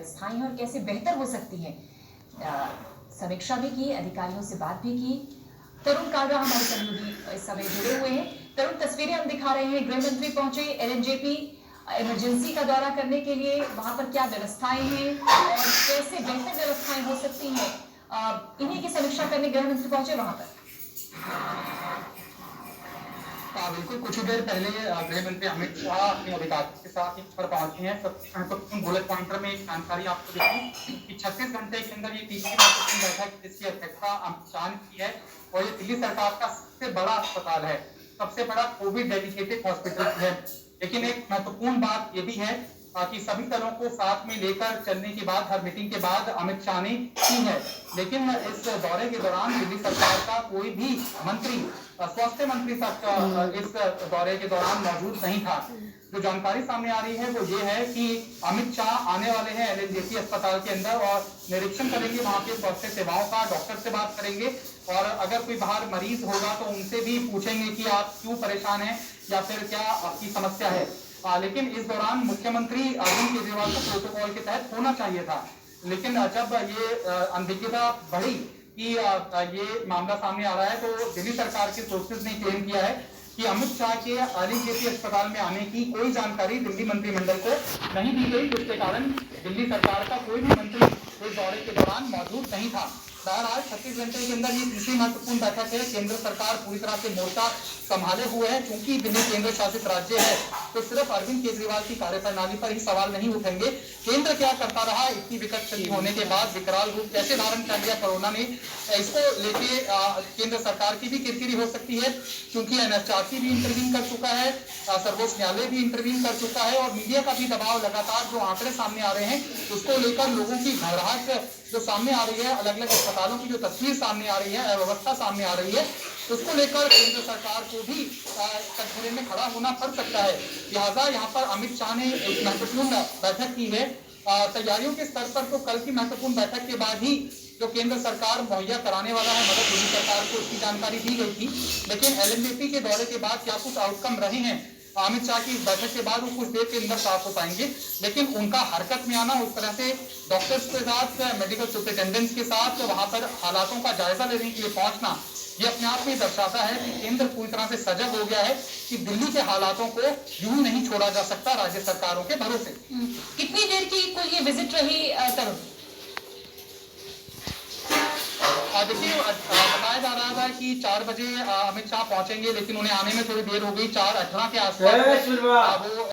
व्यवस्थाएं हैं और कैसे बेहतर हो सकती है। समीक्षा भी की, अधिकारियों से बात भी की। तरुण कालरा हमारे सहयोगी इस समय जुड़े हुए हैं। तरुण, तस्वीरें हम दिखा रहे हैं, गृह मंत्री पहुंचे एलएनजेपी इमरजेंसी का दौरा करने के लिए, वहां पर क्या व्यवस्थाएं हैं और कैसे बेहतर व्यवस्थाएं हो सकती हैं, इन्हीं की समीक्षा करने गृह मंत्री पहुंचे वहां पर। बिल्कुल, कुछ ही देर पहले गृह मंत्री अमित शाह अपने अधिकारियों के साथ पर पहुंचे हैं। सबसे महत्वपूर्ण बुलेट पॉइंटर में एक जानकारी आपको देती कि 36 घंटे के अंदर ये तीसरी महत्वपूर्ण बैठक जिसकी अध्यक्षता अमित शाह ने की है, और ये दिल्ली सरकार का सबसे बड़ा अस्पताल है, सबसे बड़ा कोविड डेडिकेटेड हॉस्पिटल है। लेकिन एक महत्वपूर्ण बात ये भी है कि सभी दलों को साथ में लेकर चलने के बाद, हर मीटिंग के बाद अमित शाह ने की है। लेकिन इस दौरे के दौरान दिल्ली सरकार का कोई भी मंत्री, स्वास्थ्य मंत्री तक इस दौरे के दौरान मौजूद नहीं था। जो जानकारी सामने आ रही है वो ये है कि अमित शाह आने वाले हैं एलएनजेपी अस्पताल के अंदर और निरीक्षण करेंगे वहां के स्वास्थ्य सेवाओं का, डॉक्टर से बात करेंगे, और अगर कोई बाहर मरीज होगा तो उनसे भी पूछेंगे कि आप क्यों परेशान हैं या फिर क्या आपकी समस्या है। लेकिन इस दौरान मुख्यमंत्री अरविंद केजरीवाल को प्रोटोकॉल के तहत होना चाहिए था। लेकिन जब ये अनभिज्ञता बढ़ी कि ये मामला सामने आ रहा है, तो दिल्ली सरकार के सोर्सेज ने क्लेम किया है कि अमित शाह के एलएनजेपी अस्पताल में आने की कोई जानकारी दिल्ली मंत्रिमंडल को नहीं दी गई, जिसके कारण दिल्ली सरकार का कोई भी मंत्री इस दौरे के दौरान मौजूद नहीं था। बहरहाल 36 घंटे के अंदर ये तीसरी महत्वपूर्ण बैठक है। केंद्र सरकार पूरी तरह से मोर्चा संभाले हुए है। चूंकि दिल्ली केंद्र शासित राज्य है तो सिर्फ अरविंद केजरीवाल की कार्यप्रणाली पर ही सवाल नहीं उठेंगे। केंद्र क्या करता रहा, इतनी विकट स्थिति होने के बाद विकराल रूप कैसे धारण कर लिया कोरोना ने, इसको लेके केंद्र सरकार की भी किरकिरी हो सकती है। क्योंकि एनएचआरसी भी इंटरवीन कर चुका है, सर्वोच्च न्यायालय भी इंटरवीन कर चुका है, और मीडिया का भी दबाव लगातार जो आंकड़े सामने आ रहे हैं उसको लेकर लोगों की घबराहट जो सामने आ रही है, अलग अलग अस्पतालों की जो तस्वीर सामने आ रही है, अव्यवस्था सामने आ रही है, उसको लेकर केंद्र सरकार को भी कटघरे में खड़ा होना पड़ सकता है। लिहाजा यहाँ पर अमित शाह ने एक महत्वपूर्ण बैठक की है। तैयारियों के स्तर पर तो कल की महत्वपूर्ण बैठक के बाद ही जो केंद्र सरकार मुहैया कराने वाला है मदद, दिल्ली सरकार को इसकी जानकारी दी गई थी। लेकिन एलएनजेपी के दौरे के बाद क्या कुछ आउटकम रहे हैं अमित शाह की बैठक के बाद, वो कुछ देर के अंदर साफ हो पाएंगे। लेकिन उनका हरकत में आना, उस तरह से डॉक्टर्स के साथ, मेडिकल सुपरिटेंडेंट्स के साथ वहां पर हालातों का जायजा लेने के लिए पहुंचना, ये अपने आप में दर्शाता है कि केंद्र पूरी तरह से सजग हो गया है कि दिल्ली के हालातों को यूं नहीं छोड़ा जा सकता राज्य सरकारों के भरोसे। कितनी देर की कुल ये विजिट रही तरुण? देखिए, बताया जा रहा था कि 4 बजे अमित शाह पहुंचेंगे, लेकिन उन्हें आने में थोड़ी देर हो गई। 4:18 के आसपास वो